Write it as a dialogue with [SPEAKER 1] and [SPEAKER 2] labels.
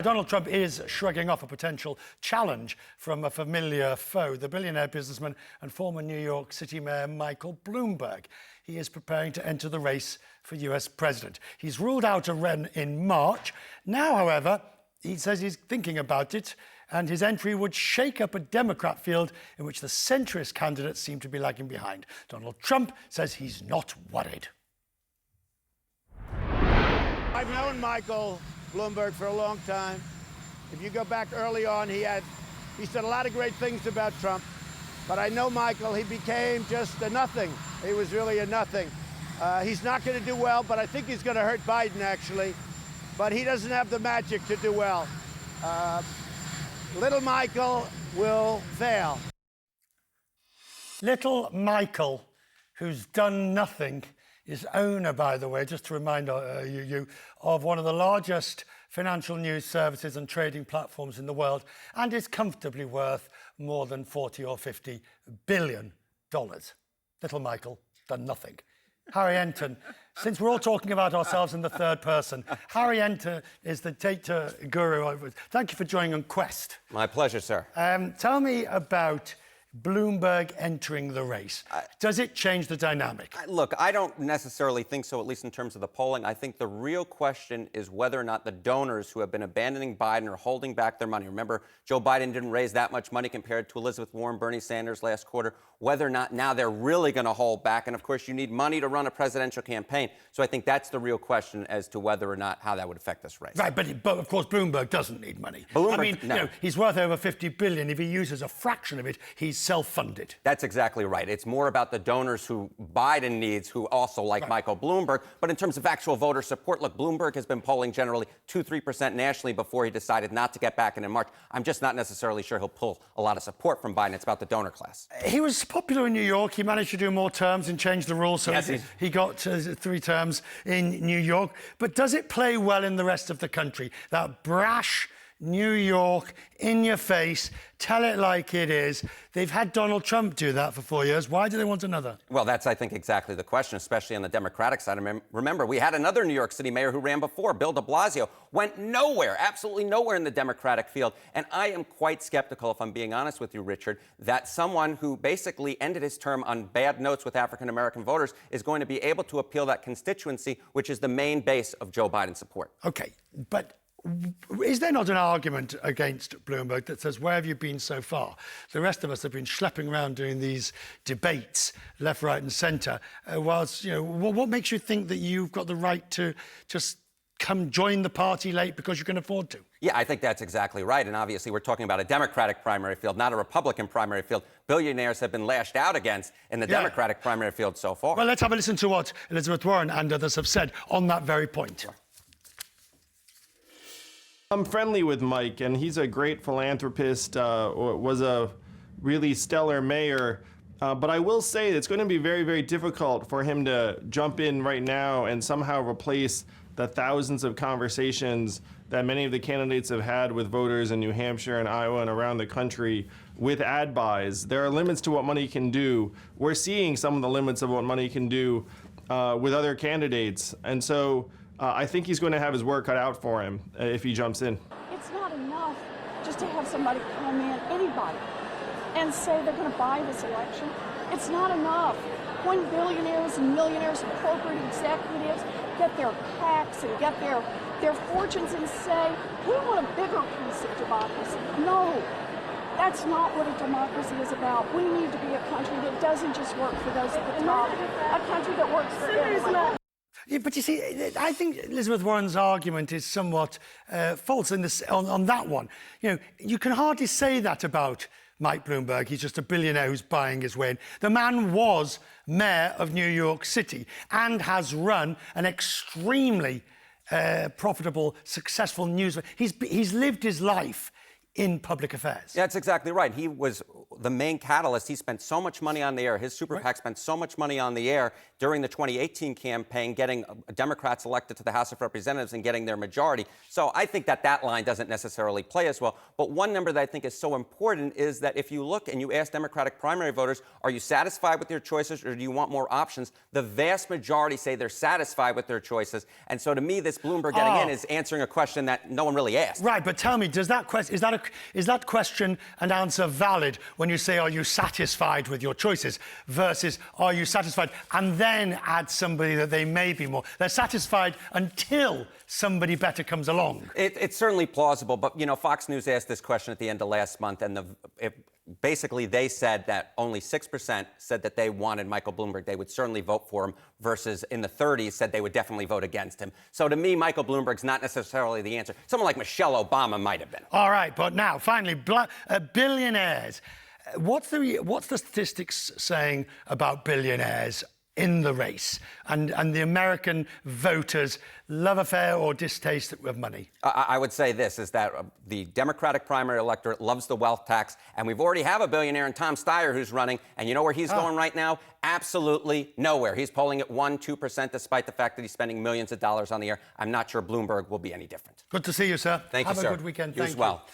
[SPEAKER 1] Donald Trump is shrugging off a potential challenge from a familiar foe, the billionaire businessman and former New York City Mayor Michael Bloomberg. He is preparing to enter the race for US president. He's ruled out a run in March. Now, however, he says he's thinking about it, and his entry would shake up a Democrat field in which the centrist candidates seem to be lagging behind. Donald Trump says he's not worried.
[SPEAKER 2] I've known Michael Bloomberg for a long time. If you go back early on, he said a lot of great things about Trump, but I know Michael, he became just a nothing. He was really a nothing. He's not going to do well, but I think he's going to hurt Biden, actually. But he doesn't have the magic to do well. Little Michael will fail.
[SPEAKER 1] Little Michael, who's done nothing, is owner, by the way, just to remind you, of one of the largest financial news services and trading platforms in the world, and is comfortably worth more than 40 or 50 billion dollars. Little Michael, done nothing. Harry Enten, since we're all talking about ourselves in the third person, Harry Enten is the data guru. Thank you for joining on Quest.
[SPEAKER 3] My pleasure, sir.
[SPEAKER 1] Tell me about Bloomberg entering the race. Does it change the dynamic?
[SPEAKER 3] Look, I don't necessarily think so, at least in terms of the polling. I think the real question is whether or not the donors who have been abandoning Biden are holding back their money. Remember, Joe Biden didn't raise that much money compared to Elizabeth Warren, Bernie Sanders last quarter. Whether or not now they're really going to hold back. And, of course, you need money to run a presidential campaign. So I think that's the real question as to whether or not how that would affect this race.
[SPEAKER 1] Right, but of course, Bloomberg doesn't need money.
[SPEAKER 3] Bloomberg,
[SPEAKER 1] I mean,
[SPEAKER 3] no.
[SPEAKER 1] He's worth over 50 billion. If he uses a fraction of it, he's self-funded.
[SPEAKER 3] That's exactly right. It's more about the donors who Biden needs, who also like Michael Bloomberg. But in terms of actual voter support, look, Bloomberg has been polling generally 2-3% nationally before he decided not to get back in March. I'm just not necessarily sure he'll pull a lot of support from Biden. It's about the donor class.
[SPEAKER 1] He was popular in New York. He managed to do more terms and change the rules, so
[SPEAKER 3] yes,
[SPEAKER 1] he got 3 terms in New York. But does it play well in the rest of the country? That brash New York, in your face, tell it like it is. They've had Donald Trump do that for 4 years. Why do they want another?
[SPEAKER 3] Well, that's, I think, exactly the question, especially on the Democratic side. Remember, we had another New York City mayor who ran before, Bill de Blasio, went nowhere, absolutely nowhere in the Democratic field. And I am quite skeptical, if I'm being honest with you, Richard, that someone who basically ended his term on bad notes with African-American voters is going to be able to appeal that constituency, which is the main base of Joe Biden's support.
[SPEAKER 1] OK, but is there not an argument against Bloomberg that says, where have you been so far? The rest of us have been schlepping around doing these debates, left, right and centre, whilst, you know, what makes you think that you've got the right to just come join the party late because you can afford to?
[SPEAKER 3] Yeah, I think that's exactly right. And obviously, we're talking about a Democratic primary field, not a Republican primary field. Billionaires have been lashed out against in the Democratic primary field so far.
[SPEAKER 1] Well, let's have a listen to what Elizabeth Warren and others have said on that very point.
[SPEAKER 3] Sure.
[SPEAKER 4] I'm friendly with Mike, and he's a great philanthropist, was a really stellar mayor. But I will say it's going to be very, very difficult for him to jump in right now and somehow replace the thousands of conversations that many of the candidates have had with voters in New Hampshire and Iowa and around the country with ad buys. There are limits to what money can do. We're seeing some of the limits of what money can do with other candidates. And so I think he's going to have his work cut out for him if he jumps in.
[SPEAKER 5] It's not enough just to have somebody come in, anybody, and say they're going to buy this election. It's not enough. When billionaires and millionaires and corporate executives get their PACs and get their fortunes and say, we want a bigger piece of democracy. No, that's not what a democracy is about. We need to be a country that doesn't just work for those at the top, a country that works for everyone.
[SPEAKER 1] Yeah, but you see, I think Elizabeth Warren's argument is somewhat false in this, on that one. You know, you can hardly say that about Mike Bloomberg. He's just a billionaire who's buying his way in. The man was mayor of New York City and has run an extremely profitable, successful news. He's lived his life in public affairs.
[SPEAKER 3] Yeah, that's exactly right. He was the main catalyst. He spent so much money on the air. His super PAC spent so much money on the air during the 2018 campaign, getting Democrats elected to the House of Representatives and getting their majority. So I think that line doesn't necessarily play as well. But one number that I think is so important is that if you look and you ask Democratic primary voters, are you satisfied with your choices or do you want more options? The vast majority say they're satisfied with their choices. And so to me, this Bloomberg getting in is answering a question that no one really asked.
[SPEAKER 1] Right, but tell me, is that question and answer valid when you say, are you satisfied with your choices, versus are you satisfied, and then add somebody that they may be more. They're satisfied until somebody better comes along.
[SPEAKER 3] It's certainly plausible, but, you know, Fox News asked this question at the end of last month, and basically they said that only 6% said that they wanted Michael Bloomberg. They would certainly vote for him, versus in the 30s said they would definitely vote against him. So to me, Michael Bloomberg's not necessarily the answer. Someone like Michelle Obama might have been.
[SPEAKER 1] All right, but now, finally, billionaires. What's the statistics saying about billionaires in the race and the American voters' love affair or distaste of money?
[SPEAKER 3] I would say this, is that the Democratic primary electorate loves the wealth tax, and we've already have a billionaire in Tom Steyer who's running, and you know where he's going right now? Absolutely nowhere. He's polling at 1-2%, despite the fact that he's spending millions of dollars on the air. I'm not sure Bloomberg will be any different.
[SPEAKER 1] Good to see you, sir.
[SPEAKER 3] Thank you, sir.
[SPEAKER 1] Have a good weekend.
[SPEAKER 3] You as well.